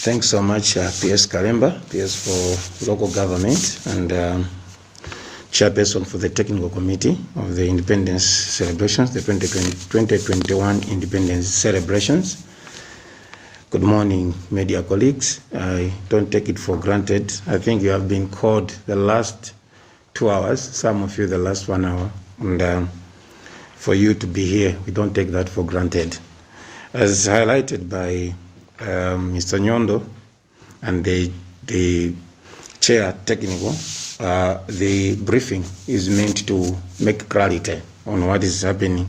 Thanks so much, PS Kalemba, PS for Local Government, and Chairperson for the Technical Committee of the Independence Celebrations, the 2021 Independence Celebrations. Good morning, media colleagues. I don't take it for granted. I think you have been called the last 2 hours, some of you the last 1 hour, and for you to be here, we don't take that for granted. As highlighted by Mr. Chimwendo and the chair technical, the briefing is meant to make clarity on what is happening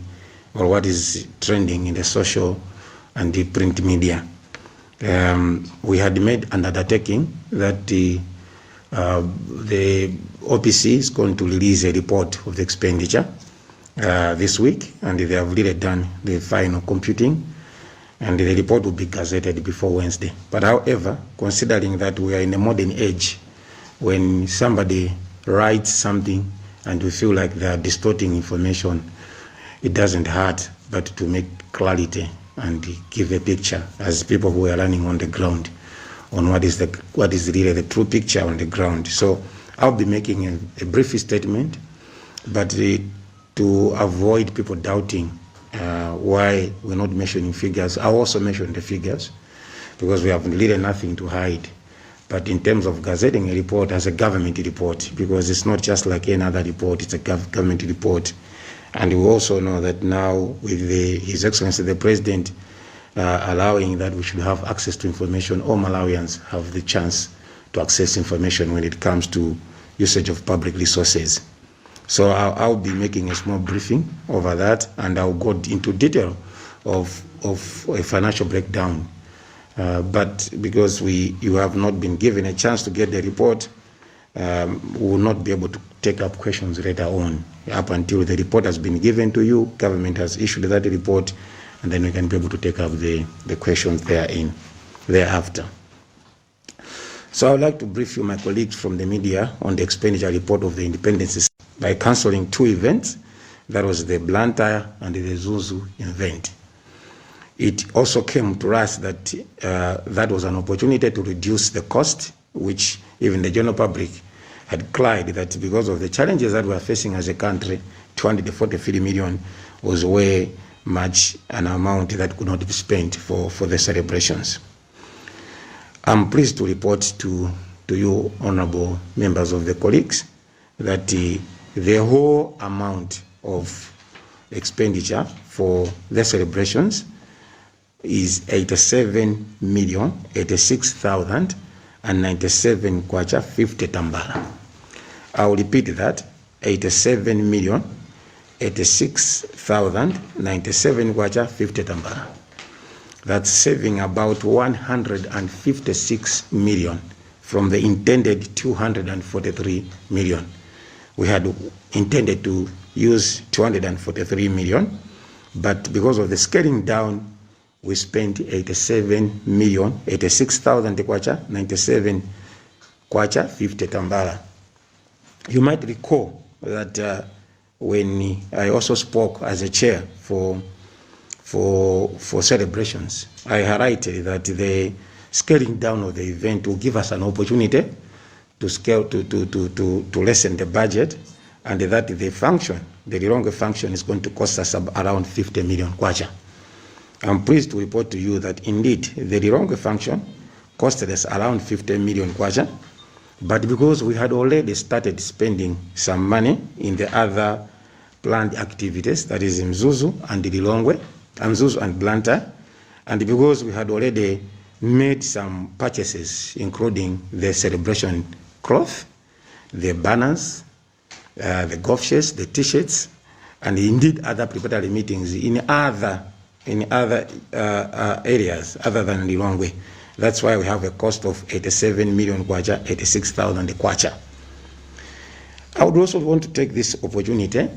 or what is trending in the social and the print media. We had made an undertaking that the OPC is going to release a report of the expenditure this week, and they have really done the final computing, and the report will be gazetted before Wednesday. But however, considering that we are in a modern age, when somebody writes something and we feel like they are distorting information, it doesn't hurt but to make clarity and give a picture as people who are running on the ground on what is really the true picture on the ground. So I'll be making a brief statement, but to avoid people doubting why we're not mentioning figures, I'll also mention the figures because we have really nothing to hide. But in terms of gazetting a report as a government report, because it's not just like any other report, it's a government report. And we also know that now with His Excellency the President allowing that we should have access to information, all Malawians have the chance to access information when it comes to usage of public resources. So I'll be making a small briefing over that, and I'll go into detail of a financial breakdown. But because you have not been given a chance to get the report, we will not be able to take up questions later on. Up until the report has been given to you, government has issued that report, and then we can be able to take up the questions thereafter. So I would like to brief you, my colleagues from the media, on the expenditure report of the Independence by cancelling 2 events. That was the Blantyre and the Zuzu event. It also came to us that that was an opportunity to reduce the cost, which even the general public had cried that because of the challenges that we are facing as a country, 243 million was way much an amount that could not be spent for the celebrations. I'm pleased to report to you, honorable members of the colleagues, that the whole amount of expenditure for the celebrations is 87,086,097 kwacha 50 tambala. I'll repeat that, 87,086,097 kwacha 50 tambala. That's saving about 156 million from the intended 243 million. We had intended to use 243 million, but because of the scaling down, we spent 86,000 kwacha, 97 kwacha, 50 tambala. You might recall that when I also spoke as a chair for celebrations, I highlighted that the scaling down of the event will give us an opportunity to scale to lessen the budget, and that the longer function is going to cost us around 50 million kwacha. I'm pleased to report to you that indeed the longer function costed us around 50 million kwacha, but because we had already started spending some money in the other planned activities, that is Mzuzu and Lilongwe, Mzuzu and Blantyre, and because we had already made some purchases, including the celebration cloth, the banners, the golf shirts, the t-shirts, and indeed other preparatory meetings in other areas other than Lilongwe. That's why we have a cost of 87 million kwacha, 86,000 kwacha. I would also want to take this opportunity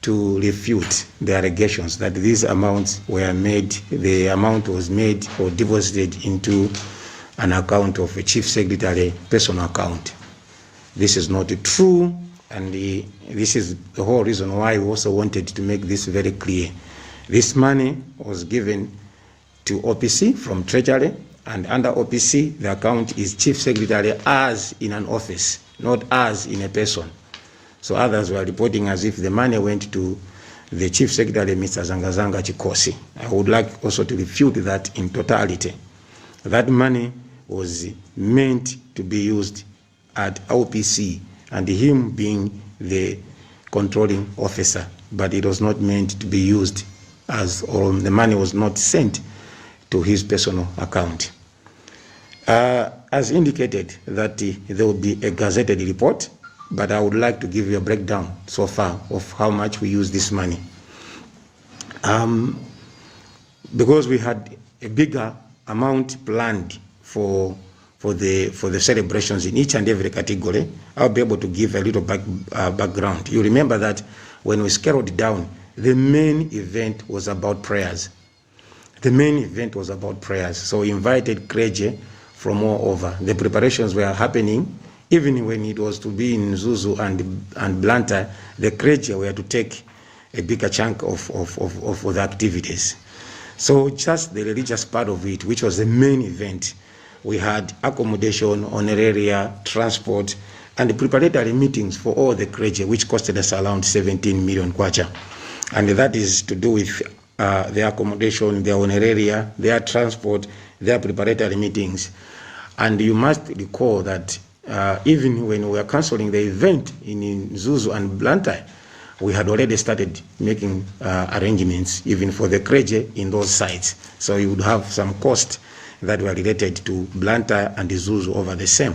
to refute the allegations that these amounts were made, the amount was made or deposited into an account of a chief secretary personal account. This is not true, and this is the whole reason why we also wanted to make this very clear. This money was given to OPC from Treasury And under OPC, the account is Chief Secretary as in an office, not as in a person. So others were reporting as if the money went to the Chief Secretary, Mr. Zangazanga Chikosi. I would like also to refute that in totality. That money was meant to be used at OPC and him being the controlling officer, but it was not meant to be used as, or the money was not sent to his personal account. As indicated that there will be a gazetted report, but I would like to give you a breakdown so far of how much we use this money. Because we had a bigger amount planned for the celebrations in each and every category, I'll be able to give a little background. You remember that when we scaled down, the main event was about prayers. The main event was about prayers. So we invited clergy from all over. The preparations were happening, even when it was to be in Zuzu and Blantyre, the clergy were to take a bigger chunk of the activities. So just the religious part of it, which was the main event, we had accommodation, honoraria, transport, and the preparatory meetings for all the clergy, which costed us around 17 million kwacha. And that is to do with their accommodation, their honoraria, their transport, their preparatory meetings. And you must recall that even when we were cancelling the event in Zuzu and Blantyre, we had already started making arrangements even for the clergy in those sites. So you would have some cost that were related to Blantyre and Zuzu over the same.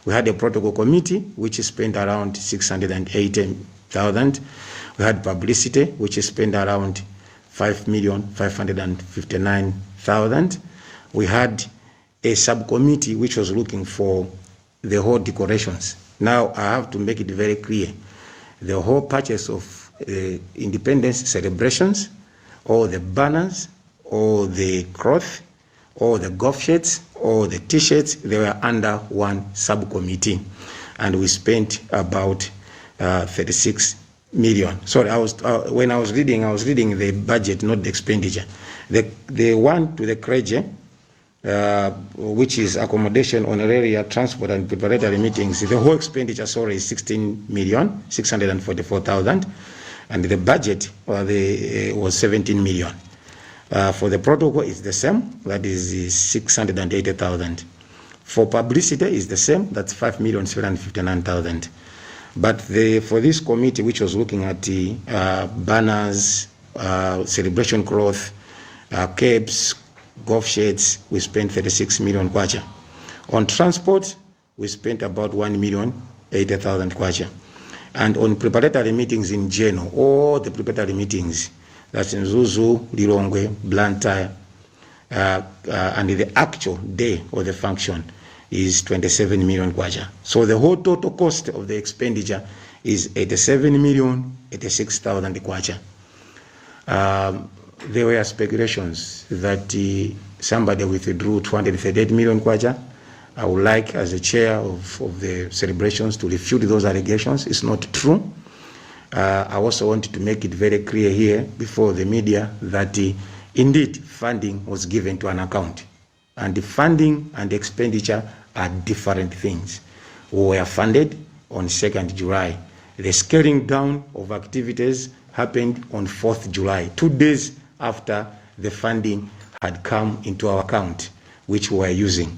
We had a protocol committee which spent around 680,000. We had publicity which spent around 5,559,000. We had a subcommittee which was looking for the whole decorations. Now I have to make it very clear. The whole purchase of independence celebrations, all the banners, all the cloth, all the golf shirts, all the t-shirts, they were under one subcommittee. And we spent about 36 million. Sorry, when I was reading the budget, not the expenditure. The one to the clergy, which is accommodation, honoraria, transport, and preparatory meetings, the whole expenditure, sorry, is 16,644,000, and the budget was 17 million. For the protocol, it's the same, that is 680,000. For publicity, is the same, that's 5,759,000. But for this committee, which was looking at the banners, celebration cloth, capes, golf shirts, we spent 36 million kwacha. On transport, we spent about 1,080,000 kwacha. And on preparatory meetings in general, all the preparatory meetings, that's in Zuzu, Lilongwe, Blantyre, and the actual day of the function is 27 million kwacha. So the whole total cost of the expenditure is 87,086,000 kwacha. There were speculations that somebody withdrew 238 million kwacha. I would like, as the chair of the celebrations, to refute those allegations. It's not true. I also want to make it very clear here before the media that indeed funding was given to an account. And the funding and the expenditure are different things. We were funded on 2nd July. The scaling down of activities happened on 4th July, 2 days after the funding had come into our account, which we were using.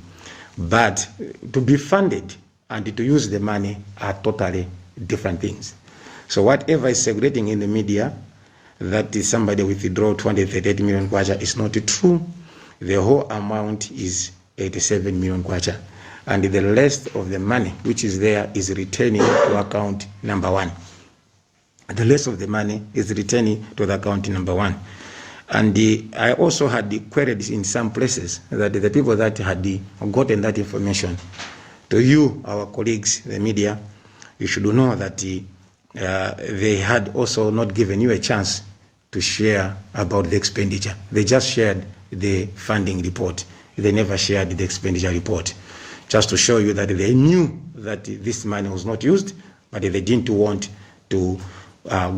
But to be funded and to use the money are totally different things. So whatever is circulating in the media, that is somebody withdraw 238 million kwacha, is not true. The whole amount is 87 million kwacha. And the rest of the money which is there is returning to account number 1. The rest of the money is returning to the account number 1. And I also had queried in some places that the people that had gotten that information, to you, our colleagues, the media, you should know that they had also not given you a chance to share about the expenditure. They just shared the funding report. They never shared the expenditure report, just to show you that they knew that this money was not used, but they didn't want to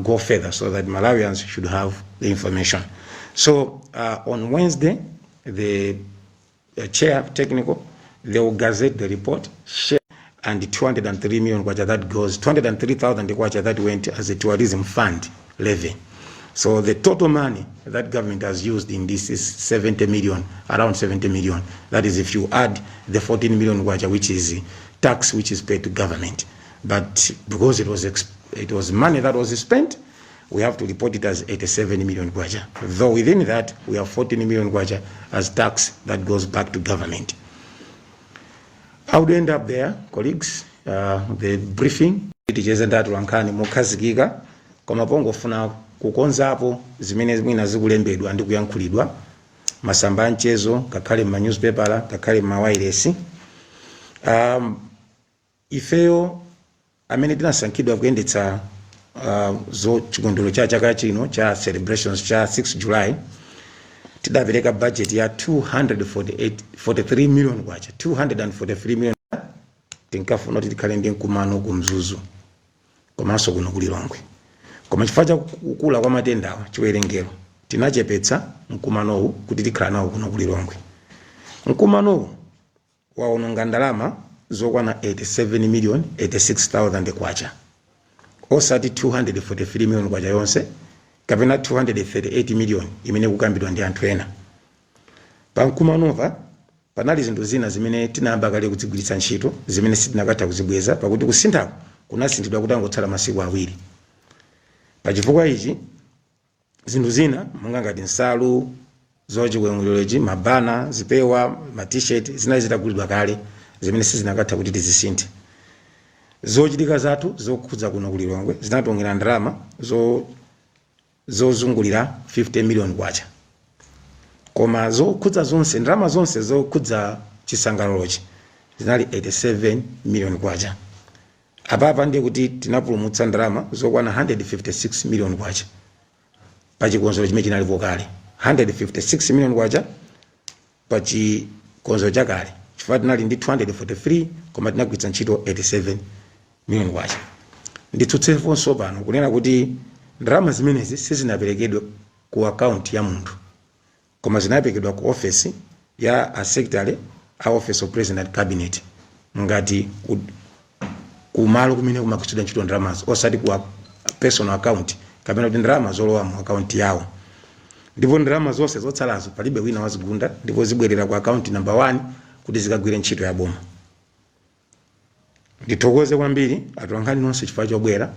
go further, so that Malawians should have the information. So on Wednesday, the chair technical, they will gazette the report, share, and 203 million kwacha that goes, 203,000 kwacha that went as a tourism fund levy. So the total money that government has used in this is 70 million, around 70 million. That is if you add the 14 million kwacha, which is tax which is paid to government. But because it was money that was spent, we have to report it as 87 million kwacha. Though within that, we have 14 million kwacha as tax that goes back to government. How do we end up there, colleagues? The briefing, it is that Rankani Mokazgiga, Komapongo Funa, Kukonzapo, zimene mwina zikulembedwa ndi kuyankhulidwa masamba nchezo kakale ma newspaper kakale ma wireless. Ifeyo amene tinasankhidwa kuyendetsa zo chikondolo cha chaka chino cha celebrations cha 6 July tidapereka budget ya 243 million kwacha, 243 million. Tinkafuna tikhale ndi nkumano kumzuzu komanso kuno kulilongwe. Koma chifukwa cha kukula kwa matenda awa chiwerengero tinachepetsa nkumanowu kuti tikhala nawo kuno kulilongwe. Nkumanowu waononga ndalama zokwana 87 million 86,000 kwacha, osati 243 million kwacha yonse kapena 238 million imene kukambidwa ndi anthu ena. Pa nkumanova panali zinthu zina zimene tinayamba kale kuzigwiritsa ntchito zimene sitinakatha kuzibweza pakuti kusinthako kunasinthidwa kutangotsala masiku awiri. Pachifukwa ichi zinthu zina monga ngati nsalu zochiwemuloloji, mabana, zipewa, ma t-shirt zinali zitagulidwa kale zimene sizinakatha kuti tizisinthe. Zochitika zathu zokhudza kuno kulilongwe zinatongera ndalama zozungulira 50 million kwacha. Koma zokhudza zonse ndalama zonse zokhudza chisangalalochi zinali 87 million kwacha. Apapa ndiye kuti tinapulumutsa ndalama zokwana 156 million kwacha pa chikonzero chimene chinalipo kale. 156 million kwacha pa chikonzero chakale chifukwa tinali ndi 243 koma tinagwiritsa ntchito 87 million kwacha. Nditsutsefonso pano kunena kuti ndalama zimenezi sizinaperekedwe ku account ya munthu koma zinaperekedwa ku office ya a secretary a office of president cabinet ngati kumalo kumene kumakhudzidwa ntchito ndalamazo osati ku personal account kapena kuti ndalama zolowa mu account yawo. Ndipo ndalama zonse zotsalazo palibe wina wazigunda ndipo zibwerera ku account number 1 kuti zikagwire ntchito ya boma. Ndithokoze kwambiri atolankhani nonse chifukwa chobwera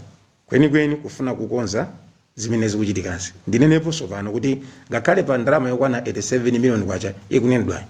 kwenikweni kufuna kukonza zimene zikuchitikazi. Ndinenepo sopano kuti ngakhale pa ndalama yokwana 87 million kwacha ikunenedwa